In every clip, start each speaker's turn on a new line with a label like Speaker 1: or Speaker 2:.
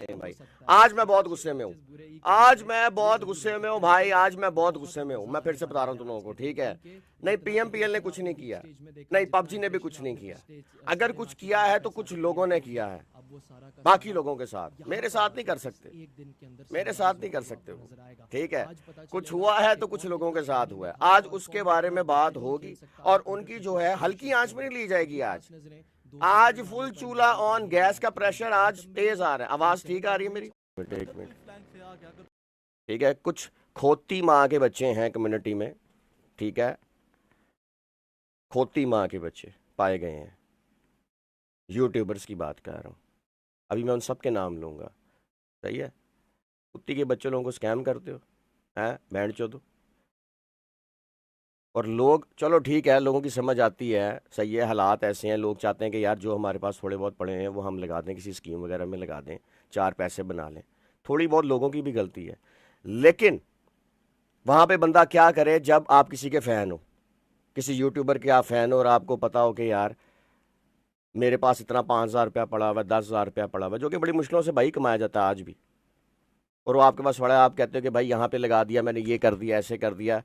Speaker 1: नहीं भाई, आज मैं बहुत गुस्से में हूँ। आज मैं बहुत गुस्से में हूँ भाई, आज मैं बहुत गुस्से में हूँ। मैं फिर से बता रहा हूँ तुम लोगों को, ठीक है? नहीं पीएमपीएल ने कुछ नहीं किया, नहीं पबजी ने भी कुछ नहीं किया। अगर कुछ किया है तो कुछ लोगों ने किया है, बाकी लोगों के साथ। मेरे साथ नहीं कर सकते, मेरे साथ नहीं कर सकते वो, ठीक है? कुछ हुआ है तो कुछ लोगों के साथ हुआ है। आज उसके बारे में बात होगी और उनकी जो है हल्की आंच में नहीं ली जाएगी। आज फुल चूल्हा ऑन, गैस का प्रेशर आज तेज आ रहा है। आवाज ठीक आ रही है मेरी? एक मिनट, ठीक है। कुछ खोती माँ के बच्चे हैं कम्युनिटी में, ठीक है? खोती माँ के बच्चे पाए गए हैं, यूट्यूबर्स की बात कर रहा हूँ। अभी मैं उन सब के नाम लूंगा, सही है? कुत्ती के बच्चे लोगों को स्कैम करते हो, हैं बैंड चोदो। और लोग, चलो ठीक है, लोगों की समझ आती है, सही है, हालात ऐसे हैं, लोग चाहते हैं कि यार जो हमारे पास थोड़े बहुत पड़े हैं वो हम लगा दें, किसी स्कीम वगैरह में लगा दें, चार पैसे बना लें। थोड़ी बहुत लोगों की भी गलती है, लेकिन वहाँ पे बंदा क्या करे जब आप किसी के फ़ैन हो, किसी यूट्यूबर के आप फ़ैन हो और आपको पता हो कि यार मेरे पास इतना 5,000 रुपया पड़ा हुआ है, 10,000 रुपया पड़ा हुआ है, जो कि बड़ी मुश्किलों से भाई कमाया जाता है आज भी, और वो आपके पास पड़ा है, आप कहते हो कि भाई यहाँ पे लगा दिया मैंने, ये कर दिया, ऐसे कर दिया।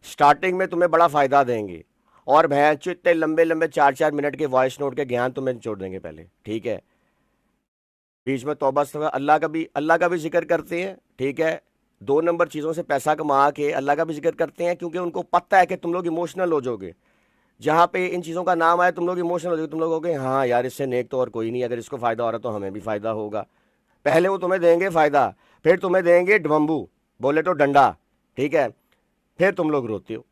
Speaker 1: स्टार्टिंग में तुम्हें बड़ा फ़ायदा देंगे और भैंस इतने लंबे लंबे 4-4 मिनट के वॉइस नोट के ज्ञान तुम्हें छोड़ देंगे पहले, ठीक है? बीच में तौबा इस्तग़फ़ार, अल्लाह का भी जिक्र करते हैं, ठीक है? 2 नंबर चीज़ों से पैसा कमा के अल्लाह का भी जिक्र करते हैं, क्योंकि उनको पता है कि तुम लोग इमोशनल हो जाओगे। जहाँ पे इन चीज़ों का नाम आए तुम लोग इमोशनल हो जाओगे, तुम लोग कहोगे हाँ यार इससे नेक तो और कोई नहीं, अगर इसको फ़ायदा हो रहा तो हमें भी फ़ायदा होगा। पहले वो तुम्हें देंगे फ़ायदा, फिर तुम्हें देंगे डबम्बू, बोले तो डंडा, ठीक है? फिर तुम लोग रोते हो।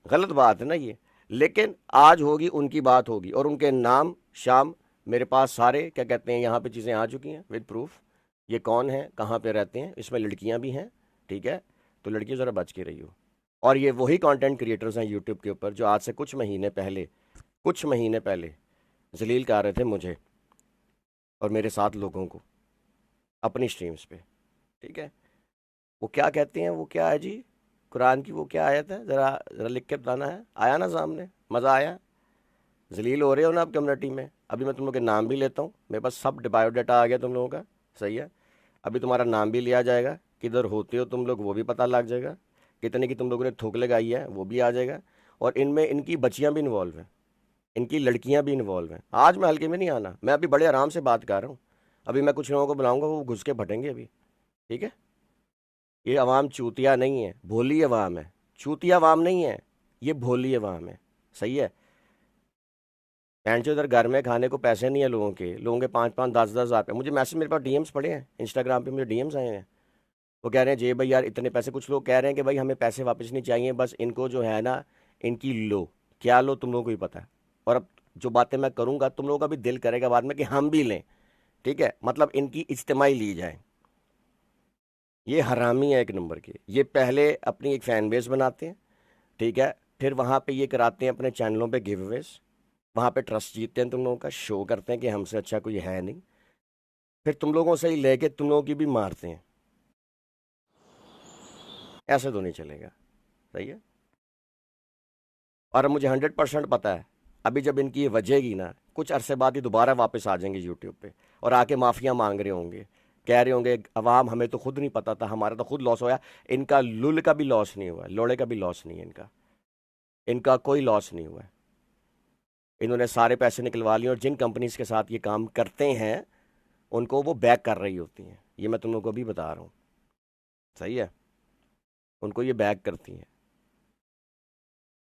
Speaker 1: गलत बात है ना ये। लेकिन आज होगी, उनकी बात होगी, और उनके नाम शाम मेरे पास सारे क्या कहते हैं यहाँ पे चीज़ें आ चुकी हैं विद प्रूफ। ये कौन है, कहाँ पे रहते हैं, इसमें लड़कियाँ भी हैं, ठीक है? तो लड़कियों ज़रा बच के रही हो। और ये वही कंटेंट क्रिएटर्स हैं यूट्यूब के ऊपर जो आज से कुछ महीने पहले जलील कर रहे थे मुझे और मेरे साथ लोगों को अपनी स्ट्रीम्स पे, ठीक है? वो क्या कहते हैं, वो क्या है जी, कुरान की वो क्या आयत है, ज़रा ज़रा लिख के बताना है, आया ना सामने? मज़ा आया? जलील हो रहे हो ना आप कम्युनिटी में। अभी मैं तुम लोग के नाम भी लेता हूँ, मेरे पास सब बायोडाटा आ गया तुम लोगों का, सही है? अभी तुम्हारा नाम भी लिया जाएगा, किधर होते हो तुम लोग वो भी पता लग जाएगा, कितने की तुम लोगों ने थूक लगाई है वो भी आ जाएगा, और इनमें इनकी बच्चियाँ भी इन्वॉल्व हैं, इनकी लड़कियाँ भी इन्वॉल्व हैं। आज मैं हल्के में नहीं आना, मैं अभी बड़े आराम से बात कर रहा हूँ। अभी मैं कुछ लोगों को बुलाऊंगा, वो घुस के भटेंगे अभी, ठीक है? ये अवाम चूतिया नहीं है, भोली अवाम है। चूतिया अवाम नहीं है, ये भोली अवाम है, सही है? उधर घर में खाने को पैसे नहीं है लोगों के 5-5 10-10 हज़ार रुपये। मुझे मैसेज, मेरे पास डीएम्स पड़े हैं इंस्टाग्राम पे, मुझे डीएम्स आए हैं। वो कह रहे हैं जे भाई यार इतने पैसे, कुछ लोग कह रहे हैं कि भाई हमें पैसे वापस नहीं चाहिए, बस इनको जो है ना, इनकी लो, क्या लो तुम लोगों को ही पता है। और अब जो बातें मैं करूँगा तुम लोगों का भी दिल करेगा बाद में कि हम भी लें, ठीक है? मतलब इनकी इज्तिमाई ली जाए। ये हरामी है एक नंबर के। ये पहले अपनी एक फ़ैन बेस बनाते हैं, ठीक है? फिर वहाँ पे ये कराते हैं अपने चैनलों पे गिव अवेज, वहाँ पे ट्रस्ट जीतते हैं तुम लोगों का, शो करते हैं कि हमसे अच्छा कोई है नहीं, फिर तुम लोगों से ही लेके तुम लोगों की भी मारते हैं। ऐसे तो नहीं चलेगा, सही है? और अब मुझे 100% पता है, अभी जब इनकी ये वजेगी ना, कुछ अरसे बाद ये दोबारा वापस आ जाएंगे यूट्यूब पे और आके माफिया मांग रहे होंगे, कह रहे होंगे अवाम हमें तो खुद नहीं पता था, हमारा तो खुद लॉस होया। इनका लुल का भी लॉस नहीं हुआ, लोड़े का भी लॉस नहीं है इनका, इनका कोई लॉस नहीं हुआ है। इन्होंने सारे पैसे निकलवा लिए और जिन कंपनीज के साथ ये काम करते हैं उनको वो बैक कर रही होती हैं। ये मैं तुम लोगों को भी बता रहा हूँ, सही है? उनको ये बैक करती हैं।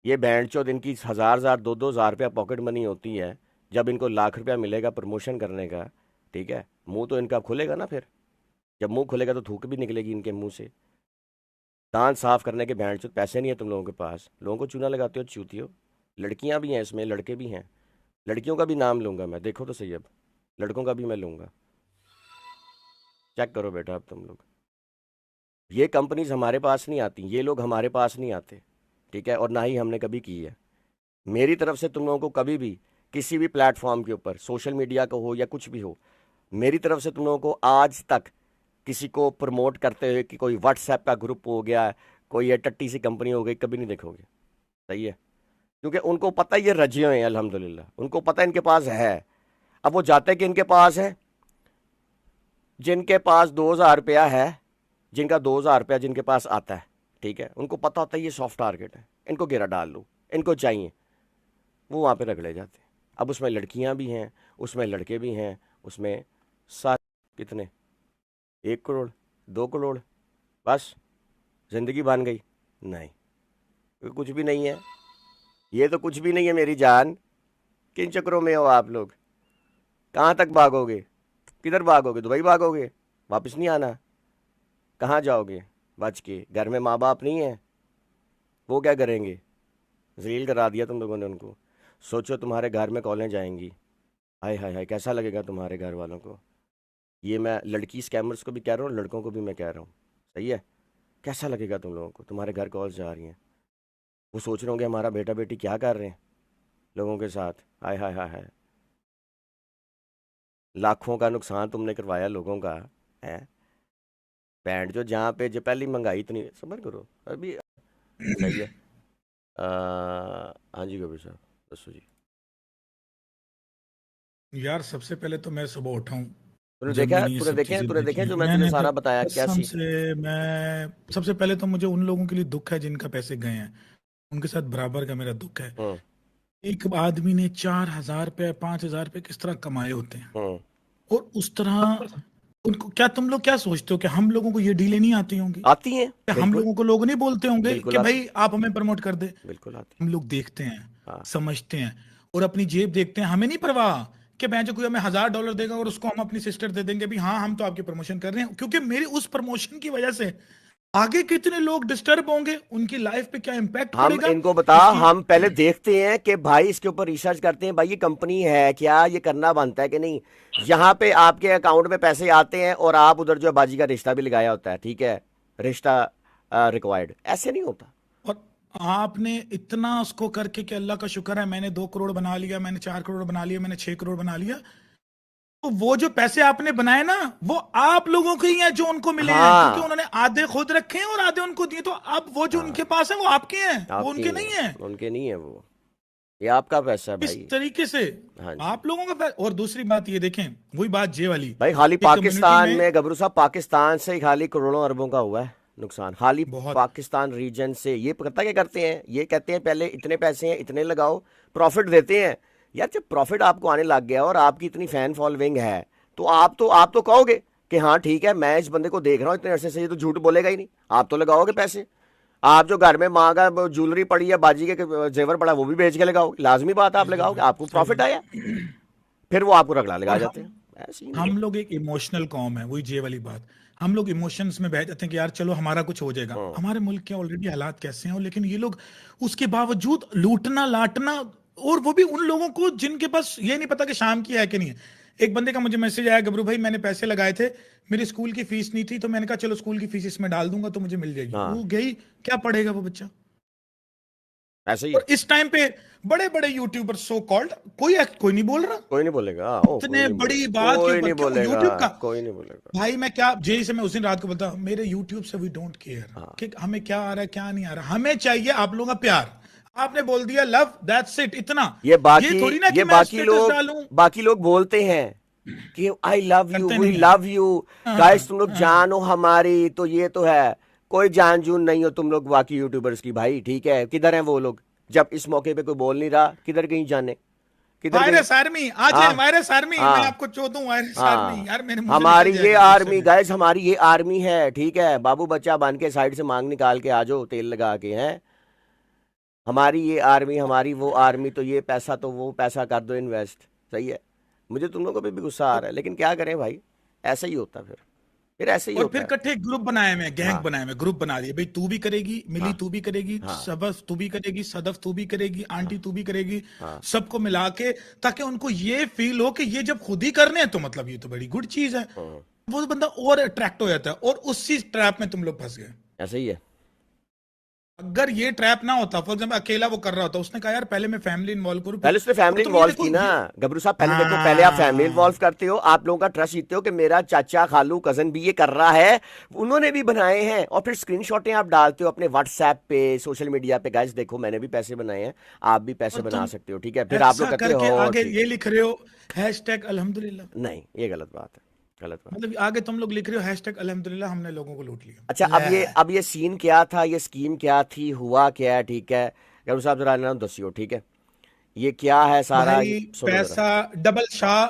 Speaker 1: ये बैंड चौथ इनकी 1,000 2,000 रुपया पॉकेट मनी होती है। जब इनको लाख रुपया मिलेगा प्रमोशन करने का, ठीक है, मुंह तो इनका खुलेगा ना फिर। जब मुंह खुलेगा तो थूक भी निकलेगी इनके मुंह से। दांत साफ करने के बैंड चौथ पैसे नहीं है तुम लोगों के पास, लोगों को चूना लगाते हो, चूती हो। लड़कियां भी हैं इसमें, लड़के भी हैं, लड़कियों का भी नाम लूंगा मैं, देखो तो सही अब, लड़कों का भी मैं लूंगा। चेक करो बेटा अब तुम लोग। ये कंपनीज हमारे पास नहीं आती, ये लोग हमारे पास नहीं आते, ठीक है? और ना ही हमने कभी की है। मेरी तरफ से तुम लोगों को कभी भी किसी भी प्लेटफॉर्म के ऊपर, सोशल मीडिया का हो या कुछ भी हो, मेरी तरफ से तुम लोगों को आज तक किसी को प्रमोट करते हुए कि कोई व्हाट्सएप का ग्रुप हो गया, कोई ये टट्टी सी कंपनी हो गई, कभी नहीं देखोगे, सही है? क्योंकि उनको पता है ये रजे हुए हैं अल्हम्दुलिल्लाह, उनको पता है इनके पास है। अब वो जाते कि इनके पास है, जिनके पास 2,000 रुपया है, जिनका 2,000 रुपया जिनके पास आता है, ठीक है, उनको पता होता है ये सॉफ्ट टारगेट है, इनको गिरा डाल लूँ, इनको चाहिए, वो वहाँ पे रगड़े जाते हैं। अब उसमें लड़कियाँ भी हैं, उसमें लड़के भी हैं, उसमें सारे कितने, 1 करोड़, 2 करोड़, बस ज़िंदगी बन गई। नहीं, ये कुछ भी नहीं है, ये तो कुछ भी नहीं है मेरी जान। किन चक्करों में हो आप लोग? कहाँ तक भागोगे? किधर भागोगे? दुबई भागोगे? वापस नहीं आना? कहाँ जाओगे बच के? घर में माँ बाप नहीं है, वो क्या करेंगे? जलील करा दिया तुम लोगों ने उनको। सोचो तुम्हारे घर में कॉलें जाएंगी, हाय हाय हाय, कैसा लगेगा तुम्हारे घर वालों को? ये मैं लड़की स्कैमर्स को भी कह रहा हूँ, लड़कों को भी मैं कह रहा हूँ, सही है? कैसा लगेगा तुम लोगों को? तुम्हारे घर कॉल्स जा रही हैं, वो सोच रहे होंगे हमारा बेटा बेटी क्या कर रहे हैं लोगों के साथ। हाय हाय हाय हाय, लाखों का नुकसान तुमने करवाया लोगों का है। बैंड जो जहाँ पे जो पहली महंगाई इतनी, समझ करो अभी। सही है। हाँ जी कबीर साहब, दसो जी।
Speaker 2: यार सबसे पहले तो मैं सुबह उठा हूँ,
Speaker 1: तूने
Speaker 2: जब
Speaker 1: देखा है,
Speaker 2: मैंने ये
Speaker 1: तूने
Speaker 2: सब
Speaker 1: देखे हैं,
Speaker 2: चीजें
Speaker 1: तूने देखे हैं
Speaker 2: देखी
Speaker 1: जो मैं तुझे
Speaker 2: मैंने तो
Speaker 1: सारा बताया क्या
Speaker 2: कसम
Speaker 1: सीख।
Speaker 2: से, मैं सबसे पहले तो मुझे उन लोगों के लिए दुख है जिनका पैसे गए हैं, उनके साथ बराबर का मेरा दुख है।
Speaker 1: हम्म।
Speaker 2: एक आदमी ने 4,000 रुपये 5,000 रुपये किस तरह कमाए होते हैं,
Speaker 1: हम्म।
Speaker 2: और उस तरह उनको, क्या तुम लोग क्या सोचते हो कि हम लोगों को ये डीलें नहीं आती होंगी?
Speaker 1: आती हैं,
Speaker 2: क्या हम
Speaker 1: बिल्कुल।
Speaker 2: लोगों को लोग नहीं बोलते होंगे
Speaker 1: बिल्कुल
Speaker 2: कि
Speaker 1: आती।
Speaker 2: भाई आप हमें प्रमोट कर दे?
Speaker 1: बिल्कुल आती।
Speaker 2: हम लोग देखते हैं,
Speaker 1: हाँ।
Speaker 2: समझते हैं, और अपनी जेब देखते हैं। हमें नहीं परवाह कि मैं जो कोई हमें $1,000 देगा और उसको हम अपनी सिस्टर दे देंगे भी, हाँ हम तो आपकी प्रमोशन कर रहे हैं, क्योंकि मेरी उस प्रमोशन की वजह से आगे कितने लोग डिस्टर्ब होंगे, उनकी लाइफ पे क्या इम्पैक्ट
Speaker 1: हम
Speaker 2: पड़ेगा
Speaker 1: इनको बता,
Speaker 2: इसकी।
Speaker 1: हम पहले देखते हैं कि भाई इसके ऊपर रिसर्च करते हैं, भाई ये कंपनी है क्या, ये करना बनता है कि नहीं। यहाँ पे आपके अकाउंट में पैसे आते हैं और आप उधर जो है बाजी का रिश्ता भी लगाया होता है, ठीक है, रिश्ता रिक्वायर्ड, ऐसे नहीं होता।
Speaker 2: और आपने इतना उसको करके कि अल्लाह का शुक्र है मैंने 2 करोड़ बना लिया, मैंने 4 करोड़ बना लिया, मैंने 6 करोड़ बना लिया, तो वो जो पैसे आपने बनाए ना, वो आप लोगों के ही हैं जो उनको मिले हैं, क्योंकि
Speaker 1: हाँ।
Speaker 2: उन्होंने आधे खुद रखे हैं और आधे उनको दिए। तो अब वो जो
Speaker 1: हाँ,
Speaker 2: उनके पास है वो आपके हैं, वो
Speaker 1: आपके
Speaker 2: उनके
Speaker 1: ही
Speaker 2: नहीं
Speaker 1: हैं,
Speaker 2: है।
Speaker 1: उनके नहीं है वो, ये आपका पैसा है
Speaker 2: इस
Speaker 1: भाई।
Speaker 2: तरीके से
Speaker 1: हाँ जी।
Speaker 2: आप लोगों का और दूसरी बात ये देखें, वही बात जे वाली,
Speaker 1: भाई खाली
Speaker 2: एक कम्युनिटी
Speaker 1: पाकिस्तान
Speaker 2: में
Speaker 1: में गबरू साहब, पाकिस्तान से ही खाली करोड़ों अरबों का हुआ है नुकसान, खाली
Speaker 2: बहुत।
Speaker 1: पाकिस्तान रीजन से। ये पता क्या करते हैं, ये कहते हैं पहले इतने पैसे हैं इतने लगाओ, प्रॉफिट देते हैं। यार जब प्रॉफिट आपको आने लग गया और आपकी इतनी फैन फॉलोइंग है, तो आप तो कहोगे कि हाँ ठीक है, मैं इस बंदे को देख रहा हूँ इतने अरसे से, ये तो झूठ बोलेगा ही नहीं, आप तो लगाओगे पैसे। आप जो घर में माँ का ज्वेलरी पड़ी है, बाजी के जेवर पड़ा, वो भी बेच के लगाओगे, लाजमी बात है आप
Speaker 2: जी जी
Speaker 1: लगाओगे,
Speaker 2: जी,
Speaker 1: आपको
Speaker 2: सही
Speaker 1: प्रॉफिट आया,
Speaker 2: बात।
Speaker 1: फिर वो आपको रगड़ा लगा
Speaker 2: और
Speaker 1: जाते हैं। ऐसे ही नहीं है।
Speaker 2: हम लोग एक इमोशनल कॉम है, वही जे वाली बात। हम लोग इमोशंस में बह जाते हैं कि यार चलो हमारा कुछ हो जाएगा।
Speaker 1: हम्म।
Speaker 2: हमारे मुल्क के ऑलरेडी हालात कैसे हैं, और लेकिन ये लोग उसके बावजूद लूटना लाटना, और वो भी उन लोगों को जिनके पास ये नहीं पता कि शाम की है कि नहीं है। एक बंदे का मुझे मैसेज आया, गबरू भाई मैंने पैसे लगाए थे, मेरी स्कूल की फीस नहीं थी, तो मैंने कहा चलो स्कूल की फीस इसमें डाल दूंगा तो मुझे मिल जाएगी। वो
Speaker 1: हाँ,
Speaker 2: गई, क्या पढ़ेगा वो बच्चा?
Speaker 1: ऐसे ही है।
Speaker 2: और इस टाइम पे बड़े बड़े यूट्यूबर सो कॉल्ड, कोई नहीं बोल रहा।
Speaker 1: कोई नहीं बोलेगा, ओ कोई
Speaker 2: इतने
Speaker 1: नहीं
Speaker 2: बड़ी
Speaker 1: बोलेगा,
Speaker 2: बात के
Speaker 1: कोई
Speaker 2: ऊपर
Speaker 1: नहीं
Speaker 2: क्यों
Speaker 1: बोलेगा,
Speaker 2: यूट्यूब का?
Speaker 1: कोई नहीं बोलेगा।
Speaker 2: भाई मैं क्या, जय से मैं उस दिन रात को बोलता हूं, मेरे यूट्यूब से वी डोंट केयर
Speaker 1: हाँ।
Speaker 2: कि हमें क्या आ रहा है क्या नहीं आ रहा, हमें चाहिए आप लोगों का प्यार। आपने बोल दिया लव, दैट्स इट, इतना।
Speaker 1: ये
Speaker 2: ये
Speaker 1: बाकी
Speaker 2: थोड़ी ना कि
Speaker 1: ये
Speaker 2: मैं
Speaker 1: बाकी
Speaker 2: स्टेटस
Speaker 1: लोग,
Speaker 2: डालूं।
Speaker 1: बाकी लोग बोलते हैं कि आई लव यू,
Speaker 2: करते
Speaker 1: वी
Speaker 2: नहीं है।
Speaker 1: लव यू,
Speaker 2: हाँ,
Speaker 1: गाइस तुम लोग
Speaker 2: हाँ।
Speaker 1: जान हो हमारी, तो ये तो है। कोई जान जून नहीं हो तुम लोग बाकी यूट्यूबर्स की भाई, ठीक है, किधर हैं वो लोग? जब इस मौके पे कोई बोल नहीं रहा, किधर गई जाने, किधर गई?
Speaker 2: वायरस आर्मी आ जाए,
Speaker 1: हाँ।
Speaker 2: वायरस आर्मी, मैं
Speaker 1: हाँ।
Speaker 2: आपको चो दूं वायरस आर्मी,
Speaker 1: हाँ,
Speaker 2: यार मेरे मुंह से
Speaker 1: हमारी
Speaker 2: निकल
Speaker 1: ये
Speaker 2: जाएगा गुस्से
Speaker 1: आर्मी
Speaker 2: में।
Speaker 1: गाइस, हमारी ये आर्मी है, ठीक है, बाबू बच्चा बन के साइड से मांग निकाल के आ जाओ तेल लगा के हैं। हमारी ये आर्मी, हमारी वो आर्मी, तो ये पैसा तो वो पैसा कर दो इन्वेस्ट, सही है। मुझे तुम लोगों पे भी गुस्सा आ रहा है, लेकिन क्या करें भाई, ऐसा ही होता है फिर ऐसे ही
Speaker 2: और
Speaker 1: होता
Speaker 2: फिर
Speaker 1: है।
Speaker 2: इकट्ठे ग्रुप बनाए हुए हैं, गैंग
Speaker 1: हाँ।
Speaker 2: बनाए हुए हैं, ग्रुप बना दिए भाई, तू भी करेगी, मिली
Speaker 1: हाँ।
Speaker 2: तू भी करेगी,
Speaker 1: हाँ।
Speaker 2: सबफ तू भी करेगी, सदफ तू भी करेगी,
Speaker 1: हाँ।
Speaker 2: आंटी तू भी करेगी,
Speaker 1: हाँ।
Speaker 2: सबको मिला के, ताकि उनको ये फील हो कि ये जब खुद ही करने हैं तो मतलब ये तो बड़ी गुड चीज है।
Speaker 1: हाँ,
Speaker 2: वो बंदा और अट्रैक्ट हो जाता है, और उसी ट्रैप में तुम लोग फंस गए।
Speaker 1: ऐसे ही है।
Speaker 2: अगर ये ट्रैप ना होता, फॉर एग्जाम्पल अकेला वो कर रहा होता, उसने कहा यार पहले मैं फैमिली इन्वॉल्व करूं फिर।
Speaker 1: पहले उसने
Speaker 2: और
Speaker 1: फैमिली
Speaker 2: तुम ये
Speaker 1: इन्वॉल्व
Speaker 2: देखो
Speaker 1: की ना
Speaker 2: ये।
Speaker 1: गबरू साहब, पहले देखो, पहले आप फैमिली इन्वॉल्व
Speaker 2: हाँ।
Speaker 1: करते हो, आप लोगों का ट्रस्ट जीतते हो कि मेरा चाचा खालू कजन भी ये कर रहा है, उन्होंने भी बनाए हैं, और फिर स्क्रीनशॉटें आप डालते हो अपने व्हाट्सएप पे, सोशल मीडिया पे, गाइस देखो मैंने भी पैसे बनाए हैं, आप भी पैसे
Speaker 2: और
Speaker 1: बना
Speaker 2: तुम
Speaker 1: सकते हो, ठीक है, फिर आप लोग
Speaker 2: ऐसा
Speaker 1: कहते
Speaker 2: करके
Speaker 1: हो
Speaker 2: आगे
Speaker 1: ठीक।
Speaker 2: ये लिख रहे हो, हैशटैग अल्हम्दुलिल्लाह।
Speaker 1: नहीं, ये गलत बात है। गलत बात।
Speaker 2: मतलब आगे तुम लोग लिख रहे हो हैशटैग अल्हम्दुलिल्लाह हमने लोगों को लूट लिया।
Speaker 1: अच्छा,
Speaker 2: ले
Speaker 1: अब ये सीन क्या था, ये स्कीम क्या थी, हुआ क्या है, ठीक है, गब्बर साहब जरा नाम दसियो, ठीक है, ये क्या है सारा,
Speaker 2: भाई,
Speaker 1: सुनो जरा,
Speaker 2: पैसा डबल शाह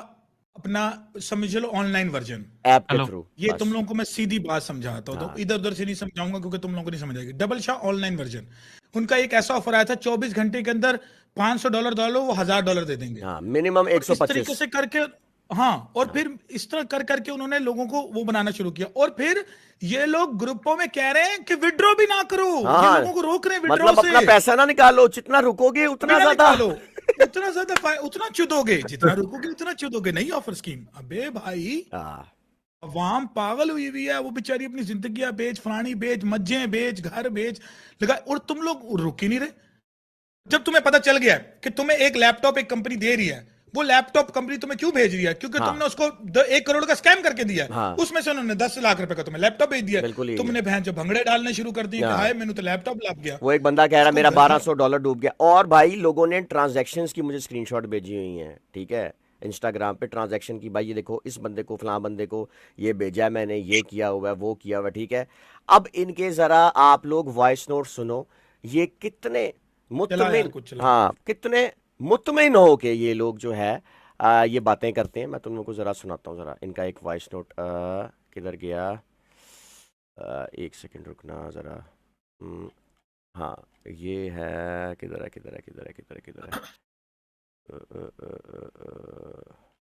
Speaker 2: अपना समझ लो ऑनलाइन वर्जन।
Speaker 1: ऐप के
Speaker 3: हेलो।
Speaker 1: थ्रू
Speaker 2: ये तुम
Speaker 1: बस।
Speaker 2: लोगों को मैं सीधी बात समझाता हूँ, तो
Speaker 1: हाँ
Speaker 2: इधर उधर से नहीं समझाऊंगा क्योंकि तुम लोगों को नहीं समझ आएगी। डबल शाह ऑनलाइन वर्जन, उनका एक ऐसा ऑफर आया था 24 घंटे के अंदर $500 डालो वो $1000 दे देंगे।
Speaker 1: हाँ, मिनिमम
Speaker 2: और इस तरीके
Speaker 1: 125।
Speaker 2: से करके, हाँ, और
Speaker 1: हाँ
Speaker 2: फिर इस तरह कर करके उन्होंने लोगों को वो बनाना शुरू किया। और फिर ये लोग ग्रुपों में कह रहे हैं कि विड्रॉ भी ना करो,
Speaker 1: हाँ
Speaker 2: ये
Speaker 1: हाँ,
Speaker 2: लोगों को रोक रहे हैं विड्रॉ
Speaker 1: मतलब अपना
Speaker 2: से।
Speaker 1: पैसा ना निकालो, जितना रुकोगे
Speaker 2: अभी
Speaker 1: उतना
Speaker 2: ना
Speaker 1: ज्यादा।
Speaker 2: निकालो, उतना ज्यादा उतना चुदोगे, जितना रुकोगे उतना चुदोगे। नहीं ऑफर स्कीम, अबे भाई,
Speaker 1: हाँ
Speaker 2: अवाम पागल हुई हुई है। वो बेचारी अपनी जिंदगी बेच, फलानी बेच, मज्जे बेच, घर बेच लगा, और तुम लोग रुक ही नहीं रहे। जब तुम्हें पता चल गया कि तुम्हें एक लैपटॉप एक कंपनी दे रही है, वो लैपटॉप कंपनी तुम्हें क्यों भेज रही है? क्योंकि
Speaker 1: हाँ
Speaker 2: तुमने उसको 1 करोड़ का स्कैम करके दिया,
Speaker 1: हाँ,
Speaker 2: उसमें से उन्होंने 10 लाख रुपए का तुम्हें लैपटॉप भेज दिया।
Speaker 1: बिल्कुल यही है।
Speaker 2: तुमने बहन जो भंगड़े डालने शुरू कर दिए कि
Speaker 1: हाँ,
Speaker 2: हाय मैंने तो लैपटॉप लाभ गया।
Speaker 1: वो एक बंदा कह रहा
Speaker 2: इसको
Speaker 1: मेरा
Speaker 2: घर में
Speaker 1: $1200 डूब गया, और भाई लोगों ने ट्रांजैक्शंस की मुझे स्क्रीनशॉट भेजी हुई हैं, ठीक है, इंस्टाग्राम पे ट्रांजैक्शन की, भाई ये देखो इस बंदे को, फलां बंदे को ये भेजा है मैंने, ये किया हुआ है, वो किया हुआ है, ठीक है। अब इनके जरा आप लोग वॉइस नोट सुनो, ये कितने
Speaker 2: चला यार,
Speaker 1: मुतमिन,
Speaker 2: कुछ चला।
Speaker 1: हाँ कितने मुतमिन हो के ये लोग जो है ये बातें करते हैं। मैं तुम लोग को जरा सुनाता हूँ जरा इनका एक वॉइस नोट, किधर गया, एक सेकंड रुकना जरा। हाँ, ये है, किधर है किधर है किधर है किधर है किधर है,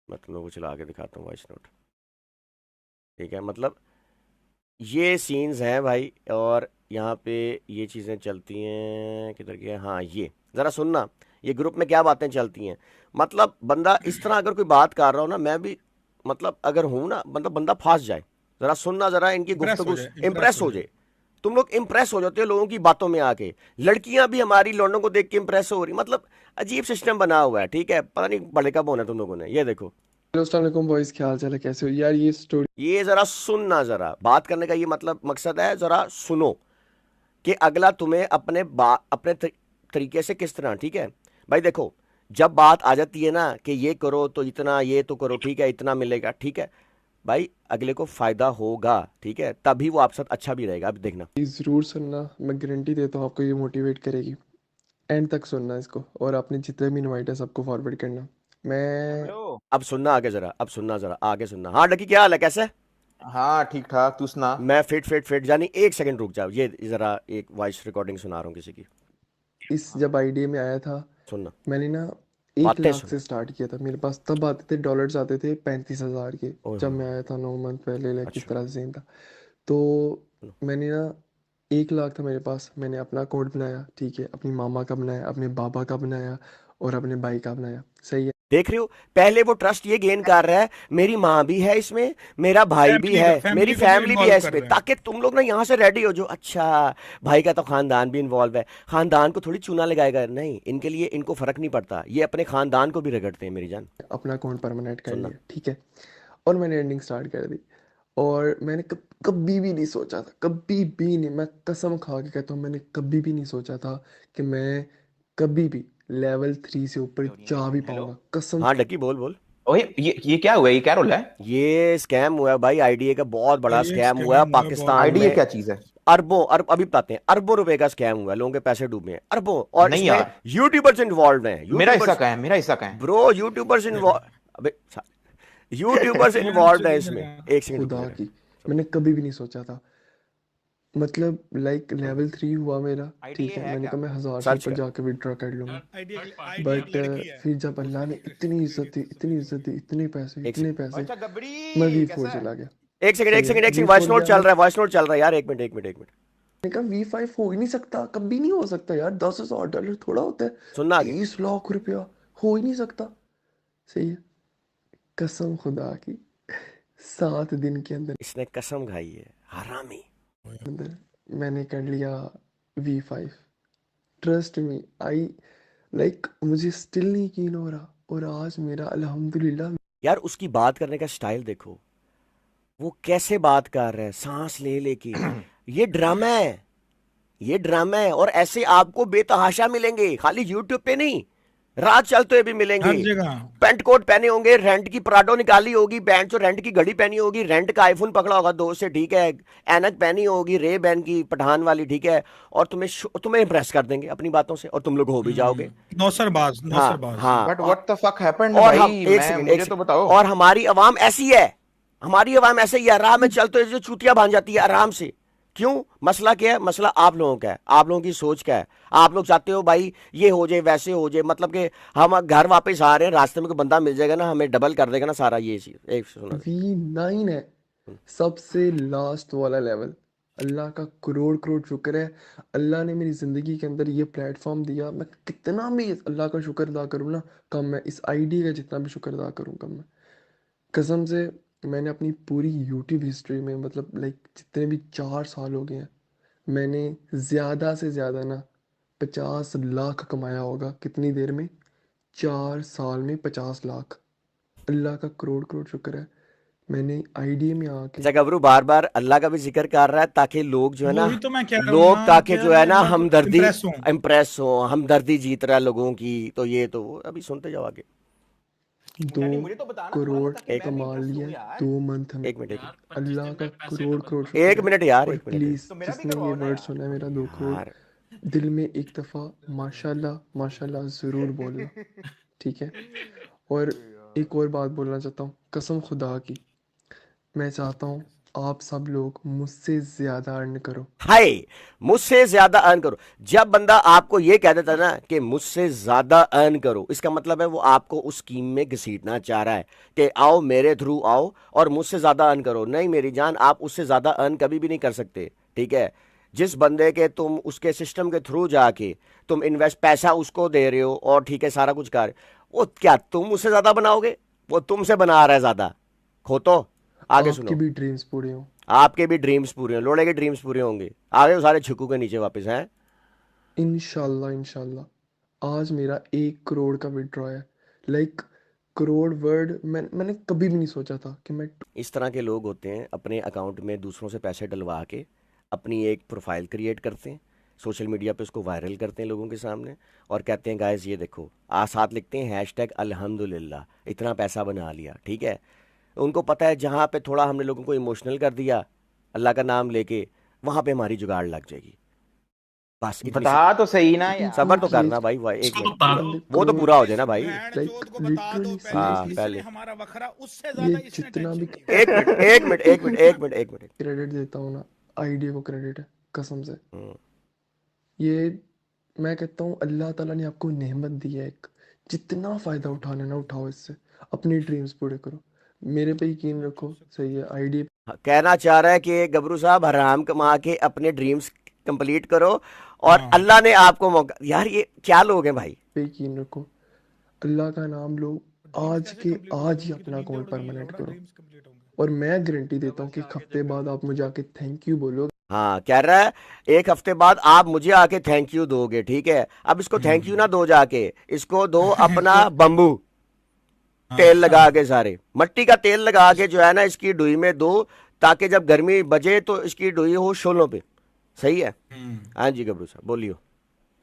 Speaker 1: मैं तुम लोग को चला के दिखाता हूँ वॉइस नोट, ठीक है। मतलब ये सीन्स हैं भाई, और यहाँ पे ये चीज़ें चलती हैं, किधर गया, हाँ ये ज़रा सुनना, ये ग्रुप में क्या बातें चलती हैं। मतलब बंदा इस तरह अगर कोई बात कर रहा हो ना, मैं भी मतलब अगर हूँ ना, मतलब बंदा फंस जाए। ज़रा सुनना, ज़रा इनकी
Speaker 2: इम्प्रेस हो
Speaker 1: गुफ्तगू,
Speaker 2: जाए,
Speaker 1: इम्प्रेस
Speaker 2: इम्प्रेस हो
Speaker 1: हो
Speaker 2: जाए।
Speaker 1: जाए। तुम लोग इम्प्रेस हो जाते हो लोगों की बातों में आके, लड़कियां भी हमारी लौंडों को देख के इम्प्रेस हो रही, मतलब अजीब सिस्टम बना हुआ है, ठीक है, पता नहीं बड़े कब होना है तुम लोगों ने। ये देखो,
Speaker 4: हेलो अस्सलाम वालेकुम बॉयज, क्या हाल चाल है, कैसे हो यार। ये स्टोरी
Speaker 1: ये जरा सुनना, जरा बात करने का ये मतलब मकसद है, जरा सुनो कि अगला तुम्हें अपने तरीके से किस तरह, ठीक है भाई। देखो, जब बात आ जाती है ना कि ये करो तो इतना, ये तो करो, ठीक है, इतना मिलेगा, ठीक है भाई, अगले को फायदा होगा, ठीक है, तभी वो आपके साथ अच्छा भी रहेगा। अब देखना,
Speaker 4: ज़रूर सुनना, मैं गारंटी देता हूँ आपको ये मोटिवेट करेगी। एंड तक सुनना इसको, और आपने जितने भी इनवाइट है सबको फॉरवर्ड करना। मैं
Speaker 5: हेलो।
Speaker 1: अब सुनना आगे, जरा अब सुनना, जरा आगे सुनना। हाँ डकी, क्या हाल है, कैसे?
Speaker 5: हाँ ठीक ठाक, तू सुना।
Speaker 1: मैं फिट जानी, एक सेकंड रुक जाओ, ये जरा एक वॉइस रिकॉर्डिंग सुना रहा हूँ किसी की,
Speaker 4: इस जब आईडिया में आया था,
Speaker 1: सुनना,
Speaker 4: मैंने ना 1
Speaker 1: बातें
Speaker 4: लाख
Speaker 1: सुनो।
Speaker 4: से स्टार्ट किया था। मेरे पास तब आते थे डॉलर्स, आते थे 35,000 के,
Speaker 1: ओए
Speaker 4: जब
Speaker 1: होए,
Speaker 4: मैं आया था 9 मंथ पहले। लाइक किस
Speaker 1: अच्छा,
Speaker 4: तरह से सीन था, तो
Speaker 1: सुनो।
Speaker 4: मैंने ना 1 लाख था मेरे पास। मैंने अपना अकाउंट बनाया, ठीक है, अपनी मामा का बनाया, अपने बाबा का बनाया, और अपने भाई का बनाया। सही है।
Speaker 1: देख रहे हो, पहले वो ट्रस्ट ये गेन कर रहा है, मेरी माँ भी है इसमें, मेरा भाई भी है, मेरी
Speaker 2: फैमिली को भी
Speaker 1: फैमिली भी है
Speaker 2: इन्वॉल्व कर
Speaker 1: इसमें,
Speaker 2: रहे हैं।
Speaker 1: ताकि तुम लोग ना यहाँ से रेडी हो जो, अच्छा भाई का तो खानदान भी इन्वॉल्व है, खानदान को थोड़ी चूना लगाएगा, नहीं, इनके लिए इनको फर्क नहीं पड़ता, ये अपने खानदान को भी रगड़ते हैं मेरी जान।
Speaker 4: अपना अकाउंट परमानेंट कर
Speaker 1: सुनना,
Speaker 4: लिया, ठीक है, और मैंने अर्निंग स्टार्ट कर दी। और मैंने कभी भी नहीं सोचा था, कभी भी नहीं, मैं कसम खा के कहता हूँ, मैंने कभी भी नहीं सोचा था कि मैं कभी भी लेवल 3 से ऊपर जा भी
Speaker 5: हेलो।
Speaker 4: पाऊंगा, कसम
Speaker 1: हाँ
Speaker 4: से।
Speaker 1: डकी, बोल बोल।
Speaker 5: ओए ये क्या हुआ, ये क्या रोल है?
Speaker 1: ये स्कैम हुआ है भाई, आईडीए का बहुत बड़ा
Speaker 2: ये
Speaker 1: स्कैम हुआ है
Speaker 2: स्कैम हुआ है बहुत
Speaker 1: पाकिस्तान
Speaker 2: बड़ा।
Speaker 5: आईडिया
Speaker 1: में।
Speaker 5: क्या चीज है?
Speaker 1: अरब अभी बताते हैं, अरबों रुपए का स्कैम हुआ है, लोगों के पैसे डूबे हैं अरबों, और
Speaker 5: नहीं
Speaker 1: इसमें
Speaker 5: यार,
Speaker 1: यूट्यूबर्स इन्वॉल्व हैं,
Speaker 5: मेरा हिस्सा
Speaker 1: यूट्यूबर्स,
Speaker 5: कहाँ है, मेरा हिस्सा कहाँ है?
Speaker 1: ब्रो यूट्यूबर्स इन्वॉल्व, अबे यूट्यूबर्स
Speaker 2: स्कैम
Speaker 1: इन्वॉल्व है
Speaker 2: चल
Speaker 1: इसमें।
Speaker 2: रहा।
Speaker 1: एक सेकंड रुक
Speaker 4: खुदा
Speaker 1: जरा,
Speaker 4: की, मैंने कभी भी नहीं सोचा था। मतलब लाइक
Speaker 1: सुन,
Speaker 4: लेवल 3 हुआ मेरा, ठीक
Speaker 5: आईडिया
Speaker 4: है,
Speaker 5: है
Speaker 4: मैंने
Speaker 5: क्या?
Speaker 4: कहा मैं 1000 से
Speaker 1: सर्च
Speaker 4: ऊपर
Speaker 1: कर,
Speaker 4: जाके विड्रॉ कर लूंगा।
Speaker 2: आइडिया एक
Speaker 4: बट
Speaker 2: लड़की है।
Speaker 4: फिर जब अल्लाह ने इतनी इज्जत दी, इतनी इज्जत दी, इतने पैसे,
Speaker 1: एक
Speaker 4: इतने
Speaker 1: सेकंड,
Speaker 4: पैसे,
Speaker 5: अच्छा
Speaker 4: मैं
Speaker 5: गब्बड़ी
Speaker 4: V4
Speaker 5: कैसा है?
Speaker 4: चला गया।
Speaker 1: एक सेकंड,
Speaker 4: सही
Speaker 1: एक
Speaker 4: है,
Speaker 1: सेकंड, एक सेकंड, वॉइस
Speaker 4: V4
Speaker 1: नोट
Speaker 4: गया
Speaker 1: चल
Speaker 4: मैं।
Speaker 1: रहा है, वॉइस नोट चल रहा है यार, एक मिनट एक मिनट एक मिनट,
Speaker 4: मैंने कहा V5 हो ही नहीं सकता, कभी नहीं हो सकता यार। $10,000 थोड़ा होता है,
Speaker 1: सुनना आगे।
Speaker 4: 30 लाख रुपया हो ही नहीं सकता। सही है, कसम खुदा की, 7 दिन के अंदर
Speaker 1: इसने कसम खाई है, हरामी।
Speaker 4: अंदर मैंने कर लिया V5। Trust me, I like मुझे स्टिल नहीं यकीन हो रहा, और आज मेरा अल्हम्दुलिल्लाह।
Speaker 1: यार उसकी बात करने का स्टाइल देखो, वो कैसे बात कर रहा है, सांस ले लेके, ये ड्रामा है, ये ड्रामा है, और ऐसे आपको बेतहाशा मिलेंगे, खाली यूट्यूब पे नहीं, रात चलते हुए भी
Speaker 2: हर
Speaker 1: मिलेंगे,
Speaker 2: जगह।
Speaker 1: पेंट कोट पहने होंगे, रेंट की प्राडो निकाली होगी, बैंड जो रेंट की घड़ी पहनी होगी, रेंट का आईफोन पकड़ा होगा दोस्त से, ठीक है, ऐनक पहनी होगी रे बैन की पठान वाली, ठीक है, और तुम्हें इम्प्रेस कर देंगे अपनी बातों से, और तुम लोग हो भी जाओगे।
Speaker 2: नौसरबाज,
Speaker 1: हाँ
Speaker 2: नौसरबाज।
Speaker 1: हाँ।
Speaker 5: But what the fuck happened
Speaker 1: और हम
Speaker 5: भाई,
Speaker 1: एक
Speaker 5: मैं
Speaker 1: सेकंड,
Speaker 5: मुझे तो बताओ।
Speaker 1: और हमारी आवाम ऐसी है, हमारी आवाम ऐसे ही है, राह में चलते हुए जो चूतिया भान जाती है आराम से। क्यों? मसला क्या है? मसला आप लोगों का है, आप लोगों की सोच का है। आप लोग चाहते हो भाई ये हो जाए वैसे हो जाए, मतलब कि हम घर वापस आ रहे हैं, रास्ते में कोई बंदा मिल जाएगा ना, हमें डबल कर देगा ना सारा, ये चीज एक सुना।
Speaker 4: V9 है सबसे लास्ट वाला लेवल। अल्लाह का करोड़ करोड़ शुक्र है, अल्लाह ने मेरी ज़िंदगी के अंदर ये प्लेटफॉर्म दिया। मैं कितना भी अल्लाह का शुक्र अदा करूँ ना कम है, इस आईडी का जितना भी शुक्र अदा करूँ कम है। कसम से मैंने अपनी पूरी यूट्यूब हिस्ट्री में, मतलब लाइक जितने भी 4 साल हो गए हैं, मैंने ज़्यादा से ज़्यादा ना 50 लाख कमाया होगा। कितनी देर में? 4 साल में 50 लाख। अल्लाह का करोड़ करोड़ शुक्र है। मैंने आईडी में आके
Speaker 1: अच्छा गबरू बार बार अल्लाह का भी जिक्र कर रहा है ताकि लोग जो है ना,
Speaker 2: वही तो मैं कह रहा हूँ
Speaker 1: लोग
Speaker 2: ना
Speaker 1: ताकि
Speaker 2: कि
Speaker 1: जो है ना
Speaker 2: अल्लाह
Speaker 1: हमदर्दी
Speaker 2: इम्प्रेस हूँ।
Speaker 1: इम्प्रेस हो, हमदर्दी जीत रहा है लोगों की, तो ये तो वो अभी सुनते जाओ आगे।
Speaker 4: 2
Speaker 5: मुझे तो बताना थोड़ा सा
Speaker 4: करोड़
Speaker 5: ताकि मैं भी
Speaker 4: कमा
Speaker 5: इंटरेस्ट
Speaker 4: लिया
Speaker 5: लूं यार।
Speaker 4: 2 मंथ में।
Speaker 1: एक मिनट एक मिनट
Speaker 4: अल्लाह का करोड़ करोड़
Speaker 1: एक
Speaker 4: शुक्र है।
Speaker 1: मिनट यार,
Speaker 4: और
Speaker 1: एक मिनट
Speaker 4: प्लीज़
Speaker 5: तो मेरा भी
Speaker 4: जिसने ये
Speaker 5: करवाओ ना
Speaker 4: वर्ड
Speaker 5: यार।
Speaker 4: सुना है मेरा 2 करोड़,
Speaker 1: यार।
Speaker 4: दिल में एक दफ़ा माशाल्लाह माशाल्लाह ज़रूर बोलना, ठीक है? और एक और बात बोलना चाहता हूँ, कसम खुदा की, मैं चाहता हूँ आप सब लोग मुझसे ज़्यादा अर्न करो।
Speaker 1: हाय, मुझसे ज्यादा अर्न करो। जब बंदा आपको ये कह देता है ना कि मुझसे ज्यादा अर्न करो, इसका मतलब है वो आपको उस स्कीम में घसीटना चाह रहा है कि आओ मेरे थ्रू आओ और मुझसे ज्यादा अर्न करो। नहीं मेरी जान, आप उससे ज्यादा अर्न कभी भी नहीं कर सकते, ठीक है? जिस बंदे के तुम उसके सिस्टम के थ्रू जाके तुम इन्वेस्ट पैसा उसको दे रहे हो और ठीक है सारा कुछ कर, वो क्या तुम उससे ज्यादा बनाओगे? वो तुमसे बना रहा है ज्यादा। खोतो आगे
Speaker 4: आपके
Speaker 1: सुनो।
Speaker 4: भी ड्रीम्स पूरे हों।
Speaker 1: आपके भी ड्रीम्स पूरे हों, लोड़े के ड्रीम्स पूरे होंगे। आगे वो सारे छिक्कू के नीचे वापस हैं।
Speaker 4: इंशाल्लाह इंशाल्लाह। आज मेरा 1 करोड़ का विड्रॉ है। लाइक करोड़ वर्ड मैंने कभी भी नहीं सोचा था कि मैं
Speaker 1: इस तरह के लोग होते हैं, अपने अकाउंट में दूसरों से पैसे डलवा के अपनी एक प्रोफाइल क्रिएट करते हैं, सोशल मीडिया पे उसको वायरल करते हैं लोगों के सामने और कहते हैं गाइस ये देखो, साथ लिखते हैं हैशटैग अल्हम्दुलिल्लाह, इतना पैसा बना लिया, ठीक है? उनको पता है जहाँ पे थोड़ा हमने लोगों को इमोशनल कर दिया अल्लाह का नाम लेके, वहाँ पे हमारी जुगाड़ लग जाएगी। बस इतनी सी
Speaker 5: बता तो सही ना यार।
Speaker 1: सबर तो
Speaker 4: क्योंकि
Speaker 1: करना भाई, भाई एक
Speaker 3: इसको तो
Speaker 1: मिनट
Speaker 3: बता
Speaker 1: पूरा,
Speaker 3: दो।
Speaker 4: बंदे
Speaker 1: वो तो
Speaker 4: करोड़
Speaker 1: पूरा हो जाए ना भाई।
Speaker 2: बहन
Speaker 4: लाइक
Speaker 2: चोद को बता दो
Speaker 4: लिटरली
Speaker 2: पहले,
Speaker 1: हाँ
Speaker 4: सीरियसली
Speaker 1: पहले
Speaker 2: इसने हमारा बखरा उससे
Speaker 4: ये
Speaker 2: ज्यादा इसने
Speaker 4: जितना
Speaker 2: टेंशन
Speaker 4: भी
Speaker 2: ली है।
Speaker 1: एक मिनट एक मिनट एक मिनट एक मिनट एक मिनट।
Speaker 4: क्रेडिट देता हूँ ना, आईडिया को क्रेडिट है कसम से।
Speaker 1: हम्म,
Speaker 4: ये मैं कहता हूँ अल्लाह ताला ने आपको नेमत दी है एक, जितना फ़ायदा उठाना है ना उठाओ, इससे अपने ड्रीम्स पूरे करो। मेरे पे यकीन रखो, सही है आईडी
Speaker 1: कहना चाह रहा है कि गबरू साहब हराम कमा के अपने ड्रीम्स कंप्लीट करो और
Speaker 2: हाँ
Speaker 1: अल्लाह ने आपको मौका। यार ये क्या लोग हैं भाई?
Speaker 4: पे यकीन रखो, अल्लाह का नाम लो,
Speaker 2: ड्रीम्स
Speaker 4: आज
Speaker 2: कैसे
Speaker 4: के
Speaker 2: कंप्लीट
Speaker 4: आज ही
Speaker 2: होंगे? तो
Speaker 4: अपना
Speaker 2: नींदें
Speaker 4: अकाउंट
Speaker 2: उड़ गई है
Speaker 4: परमानेंट
Speaker 2: लौड़ा,
Speaker 4: करो।
Speaker 2: ड्रीम्स कंप्लीट होंगे?
Speaker 4: और मैं गारंटी देता हूँ कि एक हफ्ते बाद आप मुझे आके थैंक यू बोलोगे।
Speaker 1: हाँ कह रहा है एक हफ्ते बाद आप मुझे आके थैंक यू दोगे, ठीक है? अब इसको थैंक यू ना दो जाके, इसको दो अपना
Speaker 2: इसको
Speaker 1: बम्बू तेल लगा
Speaker 2: हाँ
Speaker 1: के, सारे मट्टी का तेल लगा के जो है ना इसकी डुई में दो, ताकि जब गर्मी बजे तो इसकी डुई हो शोलों पे। सही है? हाँ जी गबरू साहब बोलियो।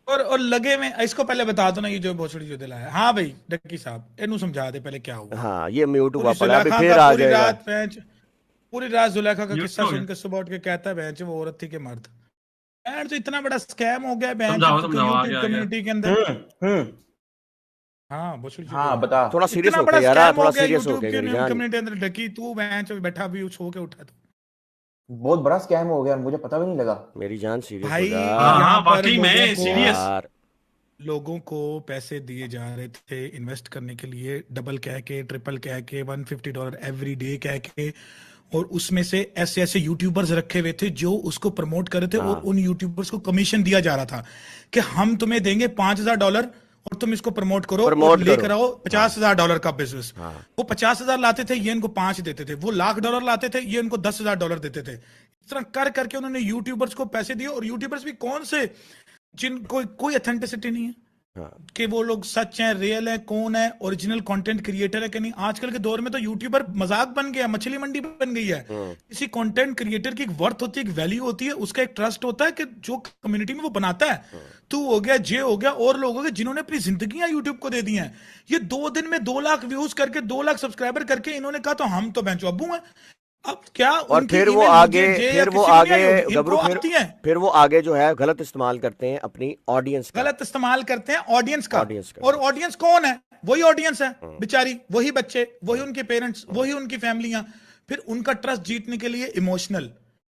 Speaker 2: और लगे में इसको पहले बता दो ना, ये जो भोसड़ी जो दिलाया। हाँ भाई डक्की साहब इनू समझा दे पहले क्या हुआ।
Speaker 1: हाँ ये म्यूट हुआ
Speaker 2: पूरी
Speaker 1: पड़ा, अभी
Speaker 2: जुलेखा
Speaker 1: फिर
Speaker 2: का
Speaker 1: आ
Speaker 2: पूरी
Speaker 1: जाएगा।
Speaker 2: रात बेंच, पूरी रात जुलेखा का
Speaker 3: म्यूट
Speaker 2: किस्सा
Speaker 3: हो
Speaker 2: सुन
Speaker 3: गया।
Speaker 2: के सुबह उठ के कहता है बेंच वो औरत थी के मर्द। बेंच तो इतना बड़ा स्कैम हो गया बेंच
Speaker 3: समझाओ समझाओ, आ
Speaker 2: यूट्यूब
Speaker 3: गया आ गया।
Speaker 2: कम्युनिटी के अंदर।
Speaker 5: हम्म।
Speaker 2: हाँ भोसड़ी जो
Speaker 5: हाँ
Speaker 2: दिलाया।
Speaker 5: बता।
Speaker 1: थोड़ा सीरियस
Speaker 2: इतना
Speaker 1: होके
Speaker 2: बड़ा
Speaker 1: यार,
Speaker 2: स्कैम
Speaker 1: थोड़ा
Speaker 2: हो गया
Speaker 1: सीरियस
Speaker 2: यूट्यूब
Speaker 1: होके
Speaker 2: की
Speaker 1: मेरी जान।
Speaker 2: कम्युनिटी अंदर, डकी तू बेंच बैठा भी सो के उठा तो।
Speaker 5: बहुत बड़ा स्कैम हो गया, मुझे पता भी नहीं लगा।
Speaker 1: मेरी जान सीरियस हो
Speaker 2: भाई
Speaker 1: जा
Speaker 3: हाँ
Speaker 2: यहाँ
Speaker 3: हाँ
Speaker 2: पर
Speaker 3: वाकई में सीरियस।
Speaker 1: यार।
Speaker 2: लोगों को पैसे दिए जा रहे थे इन्वेस्ट करने के लिए, डबल कह के, ट्रिपल कह के, $150 एवरी डे कह के, और उसमें से ऐसे ऐसे यूट्यूबर्स रखे हुए थे जो उसको प्रमोट कर रहे थे, और
Speaker 1: हाँ
Speaker 2: उन यूट्यूबर्स को कमीशन दिया जा रहा था कि हम तुम्हें देंगे $5,000 और तुम इसको प्रमोट करो और
Speaker 1: प्रमोट
Speaker 2: लेकर
Speaker 1: करो।
Speaker 2: आओ
Speaker 1: हाँ
Speaker 2: $50,000 का बिजनेस।
Speaker 1: हाँ
Speaker 2: वो 50,000 लाते थे, ये इनको 5 देते थे। वो $1,00,000 लाते थे, ये इनको $10,000 देते थे। इस तरह कर करके उन्होंने यूट्यूबर्स को पैसे दिए, और यूट्यूबर्स भी कौन से जिनको कोई अथेंटिसिटी नहीं है।
Speaker 1: हाँ
Speaker 2: कि वो लोग सच हैं, रियल है, कौन है, ओरिजिनल कंटेंट क्रिएटर है कि नहीं। आजकल के दौर में तो यूट्यूबर मजाक बन गया, मछली मंडी बन गई है। किसी कंटेंट क्रिएटर की एक वर्थ होती है, एक वैल्यू होती है, उसका एक ट्रस्ट होता है कि जो कम्युनिटी में वो बनाता है, तू हो गया, जे हो गया, और लोग हो गए जिन्होंने अपनी जिंदगियां यूट्यूब को दे दी हैं। ये 2 दिन में 2 लाख व्यूज करके, 2 लाख सब्सक्राइबर करके इन्होंने कहा तो हम तो बेंचो अब्बू हैं। अब क्या
Speaker 1: और
Speaker 2: उनकी
Speaker 1: फिर वो
Speaker 2: ईमेल
Speaker 1: आगे
Speaker 2: मुझे, जे या
Speaker 1: फिर वो
Speaker 2: किसी को नहीं आई
Speaker 1: आगे
Speaker 2: होगी,
Speaker 1: गबरू
Speaker 2: इनको आती है।
Speaker 1: फिर वो आगे जो है गलत इस्तेमाल करते हैं अपनी ऑडियंस का।
Speaker 2: गलत इस्तेमाल करते हैं ऑडियंस का।
Speaker 1: ऑडियंस का।
Speaker 2: और ऑडियंस कौन है? वही ऑडियंस है बेचारी, वही बच्चे, वही उनके पेरेंट्स, वही उनकी फैमिलियां। फिर उनका ट्रस्ट जीतने के लिए इमोशनल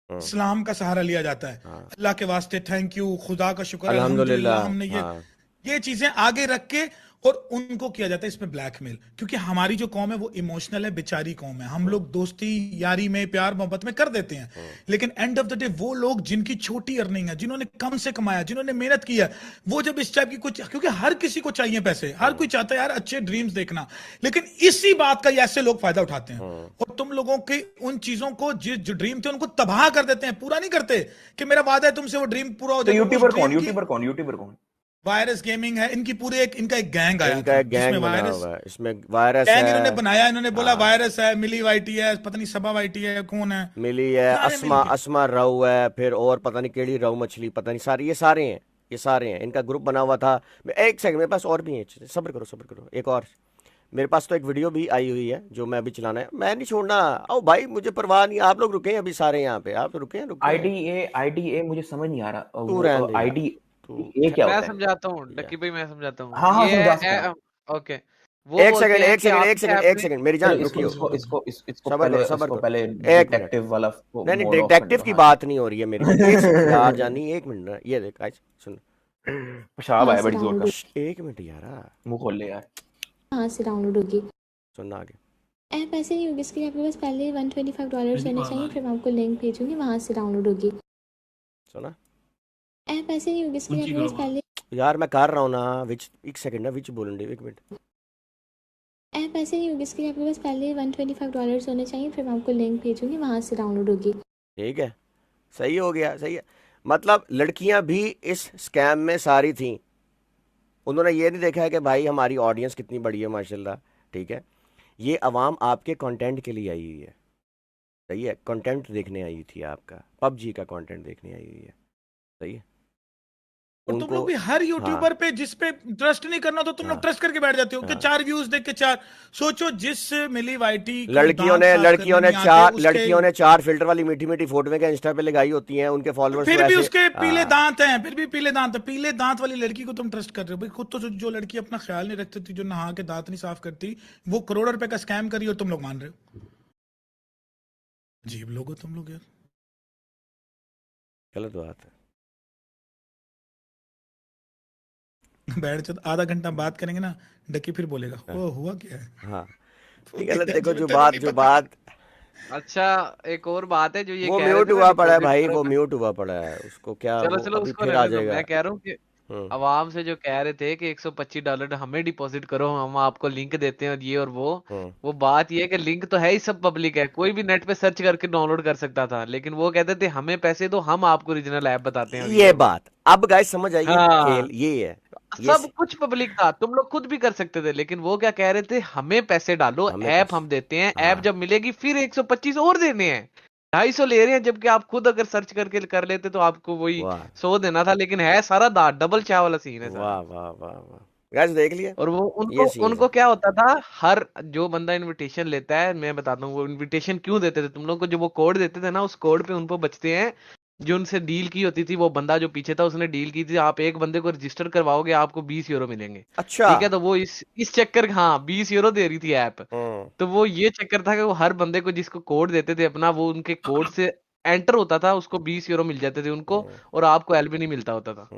Speaker 2: इस्लाम का सहारा लिया जाता है। अल्लाह के वास्ते थैंक यू, खुदा का शुक्र,
Speaker 1: अल्हम्दुलिल्लाह,
Speaker 2: हमने
Speaker 1: हाँ।
Speaker 2: ये चीजें आगे रख के, और उनको किया जाता है इसमें ब्लैकमेल। क्योंकि हमारी जो कौम है वो इमोशनल है, बेचारी कौम है। हम लोग दोस्ती यारी में, प्यार मोहब्बत में कर देते हैं, लेकिन एंड ऑफ द डे वो लोग जिनकी छोटी अर्निंग है, जिन्होंने कम से कमाया, जिन्होंने मेहनत की है, वो जब इस टाइप की कुछ, क्योंकि हर किसी को चाहिए पैसे, हर कोई चाहता है यार अच्छे ड्रीम्स देखना, लेकिन इसी बात का ऐसे लोग फायदा उठाते हैं और तुम लोगों की उन चीजों को, जो ड्रीम थे उनको तबाह कर देते हैं, पूरा नहीं करते कि मेरा वादा है तुमसे, वो ड्रीम पूरा हो
Speaker 5: तो
Speaker 2: जाएगा।
Speaker 5: यूट्यूबर कौन?
Speaker 2: वायरस गेमिंग है इनकी, पूरे इनका एक गैंग आया
Speaker 1: इनका
Speaker 2: था,
Speaker 1: एक गैंग
Speaker 2: जिसमें
Speaker 1: बना
Speaker 2: वायरस
Speaker 1: हुआ है, इसमें वायरस
Speaker 2: गैंग
Speaker 1: है,
Speaker 2: इन्होंने बनाया। इन्होंने बोला वायरस है, मिली वाइटी है, पता नहीं सबा वाइटी है, कौन है,
Speaker 1: मिली है,
Speaker 2: सारे
Speaker 1: अस्मा राव है, फिर और पता नहीं केड़ी राव मछली, पता नहीं, सारी ये सारे हैं। इनका ग्रुप बना हुआ था। एक सेकंड, मेरे पास और भी है, सब्र करो। एक और मेरे पास तो एक वीडियो भी आई हुई है जो मैं अभी चलाना है। मैं नहीं छोड़ना, आओ भाई, मुझे परवाह नहीं, आप लोग रुके हैं अभी सारे यहाँ पे, आप रुके हैं।
Speaker 5: आईडीए मुझे समझ नहीं आ रहा।
Speaker 1: तू रहने दे यार,
Speaker 5: आईडी
Speaker 1: तू
Speaker 5: ये क्या
Speaker 3: मैं
Speaker 5: होता है?
Speaker 3: समझाता हूँ डक्की भाई, मैं समझाता हूँ।
Speaker 5: हाँ
Speaker 3: ये
Speaker 5: समझा सकता हूँ।
Speaker 3: ओके, वो
Speaker 1: एक
Speaker 3: बोलते
Speaker 1: सेकंड
Speaker 3: हैं
Speaker 1: एक
Speaker 3: कि
Speaker 1: सेकंड एक
Speaker 3: आपके
Speaker 1: सेकंड
Speaker 3: ऐप
Speaker 1: एक
Speaker 3: में
Speaker 1: सेकंड मेरी
Speaker 5: चलो
Speaker 1: जान रुकियो।
Speaker 5: इसको
Speaker 1: सबर
Speaker 5: पहले
Speaker 1: करो
Speaker 5: पहले
Speaker 1: एक मिनट।
Speaker 5: डिटेक्टिव वाला
Speaker 1: नहीं
Speaker 5: मोड ऑफ कर
Speaker 1: डिटेक्टिव
Speaker 5: दो।
Speaker 1: की
Speaker 5: हाँ
Speaker 1: बात नहीं हो रही है मेरी। एक सेकंड यार जानी, एक मिनट ना, ये देख आज सुन,
Speaker 5: पेशाब आया बड़ी जोर का।
Speaker 1: एक मिनट यार,
Speaker 5: मुंह खोल ले यार।
Speaker 6: कहाँ से डाउनलोड होगी?
Speaker 1: सुनना आगे।
Speaker 6: ऐप ऐसे नहीं होगी, इसके लिए आपके पास पहले $125 होने चाहिए, फिर मैं आपको लिंक भेजूंगी, वहां से डाउनलोड होगी।
Speaker 1: सुना
Speaker 6: ऐप ऐसे नहीं होगी, इसके लिए आपके पास पहले
Speaker 1: यार, मैं कर रहा हूँ ना, विच एक सेकंड ना, विच बोलने दे, एक मिनट।
Speaker 6: ऐप ऐसे नहीं होगी, इसके लिए आपके पास पहले $125 होने चाहिए, फिर मैं आपको लिंक भेजूंगी, वहां से डाउनलोड होगी।
Speaker 1: ठीक है, सही हो गया, सही है। मतलब लड़कियां भी इस स्कैम में सारी थी। उन्होंने ये नहीं देखा है कि भाई हमारी ऑडियंस कितनी बड़ी है, माशाल्लाह, ठीक है। ये अवाम आपके कंटेंट के लिए आई हुई है, सही है, कंटेंट देखने आई थी, आपका पबजी का कंटेंट देखने आई हुई है, सही है।
Speaker 2: और तुम लोग भी हर यूट्यूबर पे जिस पे ट्रस्ट नहीं करना तो तुम लोग ट्रस्ट करके बैठ जाते हो कि 4 व्यूज देख के 4। सोचो जिस मिली वाइटी
Speaker 1: लड़कियों ने 4 फिल्टर वाली मीठी मीठी फोटोएं का इंस्टा पे लगाई होती हैं, उनके फॉलोअर्स
Speaker 2: फिर भी उसके पीले दांत हैं, फिर भी पीले दांत है। पीले दांत वाली लड़की को तुम ट्रस्ट कर रहे हो भाई? खुद तो जो लड़की अपना ख्याल नहीं रखती थी, जो नहा के दांत नहीं साफ करती, वो करोड़ों रुपए का स्कैम करी और तुम लोग मान रहे हो? अजीब लोग हो तुम लोग यार।
Speaker 1: गलत बात है।
Speaker 2: बैठ जाओ, आधा घंटा बात करेंगे ना, डकी फिर बोलेगा वो हुआ क्या है।
Speaker 1: हाँ गलत, देखो जो बात
Speaker 3: अच्छा, एक और बात है जो ये
Speaker 1: वो
Speaker 3: कह रहे
Speaker 1: म्यूट
Speaker 3: थे ना,
Speaker 1: हुआ पड़ा है
Speaker 3: डिपॉजिट
Speaker 1: भाई,
Speaker 3: करो
Speaker 1: वो
Speaker 3: मैं।
Speaker 1: म्यूट हुआ पड़ा है, उसको क्या
Speaker 3: चलो
Speaker 1: वो अभी
Speaker 3: उसको
Speaker 1: फिर आ
Speaker 3: रहने दो।
Speaker 1: जाएगा।
Speaker 3: मैं कह रहा हूँ कि अवाम से जो कह रहे थे कि $125 हमें डिपॉजिट करो, हम आपको लिंक देते हैं और ये और वो बात ये है कि लिंक तो है ही, सब पब्लिक है, कोई भी नेट पे सर्च करके डाउनलोड कर सकता था, लेकिन वो कहते थे हमें पैसे दो, हम आपको ओरिजिनल ऐप बताते हैं।
Speaker 1: ये बात अब गाइस समझ आई,
Speaker 3: हाँ।
Speaker 1: खेल ये है,
Speaker 3: सब कुछ पब्लिक था, तुम लोग खुद भी कर सकते थे, लेकिन वो क्या कह रहे थे, हमें पैसे डालो, ऐप हम देते हैं, ऐप जब मिलेगी फिर 125 और देने हैं, 250 ले रहे हैं, जबकि आप खुद अगर सर्च करके कर लेते तो आपको वही 100 देना था, लेकिन है सारा डबल चाय वाला सीन है।
Speaker 1: वाह वाह वाह वाह, गाइस देख लिया।
Speaker 3: और वो उनको क्या होता था, हर जो बंदा इनविटेशन लेता है, मैं बताता हूँ वो इनविटेशन क्यों देते थे तुम लोग को, जो वो कोड देते थे ना, उस कोड पे उनको बचते हैं, जो उनसे डील की होती थी, वो बंदा जो पीछे था उसने डील की थी, आप एक बंदे को रजिस्टर करवाओगे आपको €20 मिलेंगे।
Speaker 1: अच्छा
Speaker 3: ठीक है, तो वो इस चक्कर, हाँ €20 दे रही थी ऐप, तो वो ये चक्कर था कि वो हर बंदे को जिसको कोड देते थे अपना, वो उनके कोड से एंटर होता था, उसको €20 मिल जाते थे उनको, और आपको एल भी नहीं मिलता होता था।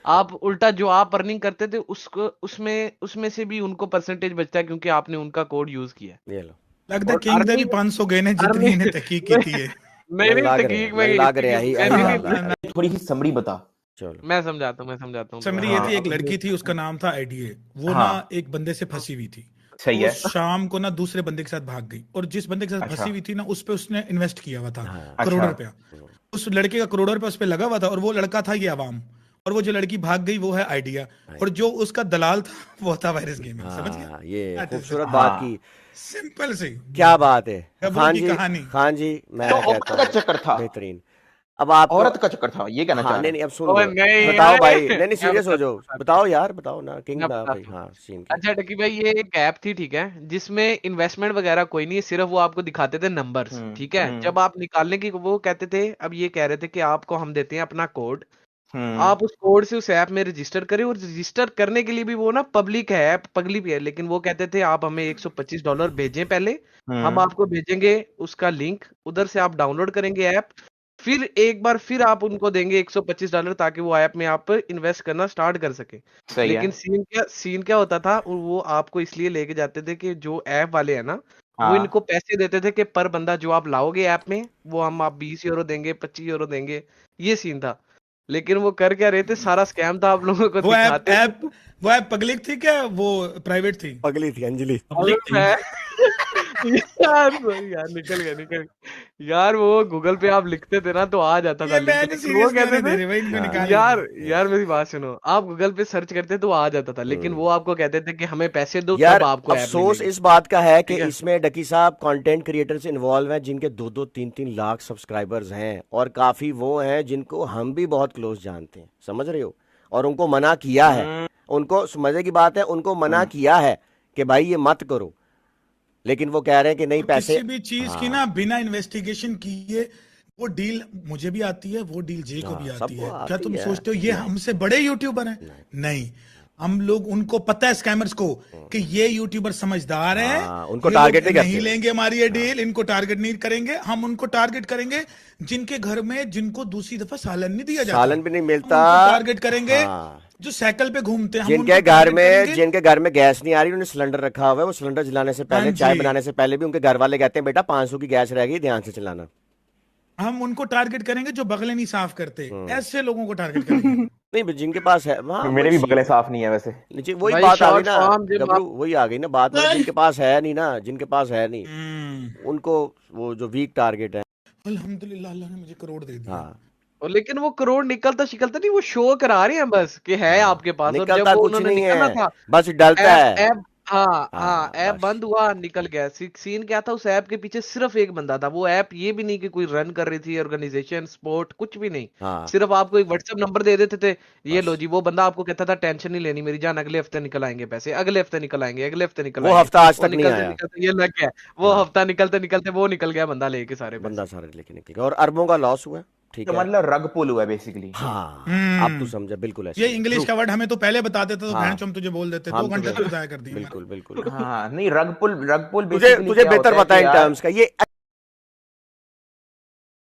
Speaker 3: आप उल्टा जो आप अर्निंग करते थे उसको उसमें से भी उनको परसेंटेज बचता है, क्योंकि आपने उनका कोड यूज किया।
Speaker 1: ये लो,
Speaker 2: लगता है किंग दे भी 500 गए ने जितनी इन्हें तहकीक की थी है।
Speaker 3: नहीं तहकीक में
Speaker 1: लग रहा है
Speaker 5: थोड़ी सी समरी बता।
Speaker 1: चलो
Speaker 3: मैं समझाता हूँ।
Speaker 2: समरी ये थी, एक लड़की थी, उसका नाम था आईडीए, वो ना एक बंदे से फंसी हुई थी।
Speaker 5: सही है।
Speaker 2: शाम को ना दूसरे बंदे के साथ भाग गई, और जिस बंदे के साथ फंसी हुई थी ना, उस पे उसने इन्वेस्ट किया हुआ था करोड़ों रुपया। उस लड़के का करोड़ों रुपया उस पे लगा हुआ था, और वो लड़का था ये अवाम। और वो जो लड़की भाग गई वो है आइडिया, और जो उसका दलाल था वो था वायरस गेमिंग। समझ गए?
Speaker 1: हाँ, ये
Speaker 2: That is
Speaker 1: खूबसूरत
Speaker 2: it.
Speaker 1: बात
Speaker 5: हाँ।
Speaker 1: की।
Speaker 2: सिंपल सी
Speaker 1: क्या बात है
Speaker 2: गबरू
Speaker 1: खान
Speaker 2: की
Speaker 1: जी,
Speaker 2: कहानी।
Speaker 1: खान जी, मैं
Speaker 5: तो
Speaker 1: कहता
Speaker 5: औरत का
Speaker 1: हूँ
Speaker 5: चक्कर था,
Speaker 1: बेहतरीन। अब आप
Speaker 5: औरत का चक्कर था, ये कहना चाह
Speaker 1: हाँ,
Speaker 5: रहे
Speaker 1: नहीं
Speaker 5: हैं।
Speaker 1: अब सुन
Speaker 3: ओए
Speaker 1: लो,
Speaker 3: नहीं
Speaker 1: बताओ
Speaker 3: यार,
Speaker 1: भाई, नहीं
Speaker 3: मैं
Speaker 1: सीरियस हो
Speaker 3: बताता
Speaker 1: जाओ,
Speaker 3: हूँ,
Speaker 1: बताओ यार, बताओ ना किंग
Speaker 3: मैं
Speaker 1: ना भाई,
Speaker 3: बताता हूँ।
Speaker 1: हाँ सीन क्या।
Speaker 3: अच्छा टकी भाई, ये एक ऐप थी, ठीक है, जिसमें इन्वेस्टमेंट वगैरह कोई नहीं है, सिर्फ वो आपको दिखाते थे नंबर्स, ठीक है। जब आप निकालने की वो कहते थे, अब ये कह रहे थे कि आपको हम देते हैं अपना कोड, आप उस कोड से उस ऐप में रजिस्टर करें, और रजिस्टर करने के लिए भी वो ना पब्लिक है, ऐप पगली भी है, लेकिन वो कहते थे आप हमें $125 भेजें पहले, हम आपको भेजेंगे उसका लिंक, उधर से आप डाउनलोड करेंगे ऐप, फिर एक बार फिर आप उनको देंगे $125 ताकि वो ऐप में आप इन्वेस्ट करना स्टार्ट कर सके।
Speaker 5: सही है।
Speaker 3: लेकिन सीन क्या होता था, और वो आपको इसलिए लेके जाते थे कि जो ऐप वाले हैं ना, वो
Speaker 5: हाँ।
Speaker 3: इनको पैसे देते थे कि पर बंदा जो आप लाओगे ऐप में, वो हम आप €20 देंगे, €25 देंगे, ये सीन था। लेकिन वो कर क्या रहे थे, सारा स्कैम था, आप लोगों को
Speaker 2: वो ऐप
Speaker 3: दिखाते
Speaker 2: ऐप वो ऐप पब्लिक थी क्या, वो प्राइवेट थी?
Speaker 1: पगली थी अंजलि।
Speaker 2: पब्लिक थी।
Speaker 3: यार sorry यार, निकल गया यार, वो गूगल पे आप लिखते थे ना तो आ जाता था
Speaker 2: ये
Speaker 3: लिंक,
Speaker 2: मैंने
Speaker 3: लेकिन
Speaker 2: सीरियस
Speaker 3: वो
Speaker 2: क्यों
Speaker 3: कहते
Speaker 2: नहीं दे रहे भाई, इनको
Speaker 1: हाँ।
Speaker 2: निकाल
Speaker 3: यार
Speaker 2: दो।
Speaker 3: यार मेरी बात सुनो, आप गूगल पे सर्च करते तो आ जाता था, लेकिन वो आपको कहते थे कि हमें पैसे दो
Speaker 1: यार
Speaker 3: तब आपको ऐप
Speaker 1: अफसोस
Speaker 3: मिलेगी।
Speaker 1: इस बात का है कि
Speaker 3: ठीक है।
Speaker 1: इसमें डकी साहब कंटेंट क्रिएटर्स इन्वॉल्व हैं जिनके 2-2 3-3 लाख सब्सक्राइबर्स हैं, और काफी वो हैं जिनको हम भी बहुत क्लोज जानते हैं, समझ रहे हो, और उनको मना किया है, उनको मजे की बात है, उनको मना किया है कि भाई ये मत करो, लेकिन वो कह रहे हैं कि नहीं
Speaker 2: और
Speaker 1: पैसे।
Speaker 2: किसी भी चीज की ना बिना इन्वेस्टिगेशन किए वो डील मुझे भी आती है, वो डील जे को भी आती
Speaker 1: सबको
Speaker 2: है।
Speaker 1: आती
Speaker 2: क्या तुम
Speaker 1: है।
Speaker 2: सोचते हो ये हमसे बड़े यूट्यूबर हैं? नहीं, हम लोग, उनको पता है स्कैमर्स को कि ये यूट्यूबर समझदार हैं,
Speaker 1: हाँ, उनको
Speaker 2: ये लोग
Speaker 1: टारगेट नहीं करते।
Speaker 2: नहीं लेंगे हमारी ये डील, इनको टारगेट नहीं करेंगे, हम उनको टारगेट करेंगे जिनके घर में जिनको दूसरी दफा सालन नहीं दिया जाता,
Speaker 1: सालन भी नहीं मिलता।
Speaker 2: हम उनको टारगेट करेंगे।
Speaker 1: हाँ।
Speaker 2: जो साइकिल पे घूमते हैं, हम
Speaker 1: जिनके
Speaker 2: उनको
Speaker 1: घर
Speaker 2: टारगेट
Speaker 1: में
Speaker 2: करेंगे।
Speaker 1: जिनके घर में गैस नहीं आ रही, उन्होंने सिलेंडर रखा हुआ है, वो सिलेंडर जलाने से पहले,
Speaker 2: हाँ
Speaker 1: चाय
Speaker 2: जी।
Speaker 1: बनाने से पहले भी उनके घर वाले कहते हैं बेटा 500 की गैस रहेगी, ध्यान से चलाना।
Speaker 2: हम उनको टारगेट करेंगे जो बगले नहीं साफ करते, ऐसे लोगों को टारगेट करेंगे।
Speaker 1: नहीं but जिनके पास है वहाँ
Speaker 5: मेरे भी बगले साफ नहीं है वैसे।
Speaker 1: नीचे वही
Speaker 3: भाई
Speaker 1: बात आ गई
Speaker 3: शॉर्ट
Speaker 1: ना
Speaker 3: फॉर्म जब
Speaker 1: गबरू, वही आ गई ना बात, मतलब जिनके पास है नहीं ना, जिनके पास है नहीं उनको वो जो वीक टारगेट है।
Speaker 2: अल्हम्दुलिल्लाह, अल्लाह ने मुझे करोड़ दे दिया।
Speaker 1: हाँ,
Speaker 3: और लेकिन वो करोड़ निकलता शिकलता नहीं, वो शो करा रहे हैं बस कि है आपके पास, और
Speaker 1: निकलता
Speaker 3: जब वो
Speaker 1: कुछ
Speaker 3: उन्होंने
Speaker 1: नहीं
Speaker 3: निकाला
Speaker 1: है,
Speaker 3: था
Speaker 1: बस डलता है।
Speaker 3: ऐप हाँ
Speaker 1: हाँ,
Speaker 3: हाँ, ऐप
Speaker 1: बस।
Speaker 3: बंद हुआ, निकल गया। सीन क्या था, उस ऐप के पीछे सिर्फ एक बंदा था, वो ऐप ये भी नहीं कि कोई रन कर रही थी ऑर्गेनाइजेशन, स्पोर्ट, कुछ भी नहीं,
Speaker 1: हाँ,
Speaker 3: सिर्फ आपको एक व्हाट्सएप नंबर दे देते थे, ये
Speaker 1: बस।
Speaker 3: लो जी, वो बंदा आपको कहता था टेंशन नहीं लेनी मेरी जान, अगले हफ्ते निकल आएंगे पैसे, अगले हफ्ते निकल आएंगे, अगले हफ्ते निकल
Speaker 1: वो
Speaker 3: आएंगे।
Speaker 1: हफ्ता आज
Speaker 3: वो
Speaker 1: तक नहीं
Speaker 3: निकलते
Speaker 1: आया।
Speaker 3: निकलते ये लग गया, वो
Speaker 1: हाँ।
Speaker 3: हफ्ता निकलते निकलते वो निकल गया बंदा लेके सारे
Speaker 1: बंदा
Speaker 3: पैसे।
Speaker 1: सारे लेके निकल गया और अरबों का लॉस हुआ। ठीक
Speaker 5: तो
Speaker 1: है,
Speaker 5: मतलब रग पुल हुआ है बेसिकली।
Speaker 1: हाँ आप तो समझे बिल्कुल ऐसे
Speaker 2: ये
Speaker 1: ही।
Speaker 2: इंग्लिश का वर्ड हमें तो पहले बता देते तो
Speaker 1: हाँ।
Speaker 2: भैंस हम तुझे बोल देते,
Speaker 1: हम
Speaker 2: 2 घंटे
Speaker 1: तुझे-
Speaker 2: तो जाया कर दिए
Speaker 1: बिल्कुल बिल्कुल
Speaker 5: हाँ नहीं, रग पुल
Speaker 1: तुझे
Speaker 5: बेसिकली
Speaker 1: तुझे
Speaker 5: क्या
Speaker 1: बेहतर
Speaker 5: होता है
Speaker 1: पता है
Speaker 5: कि
Speaker 1: इन
Speaker 5: यार
Speaker 1: टर्म्स का ये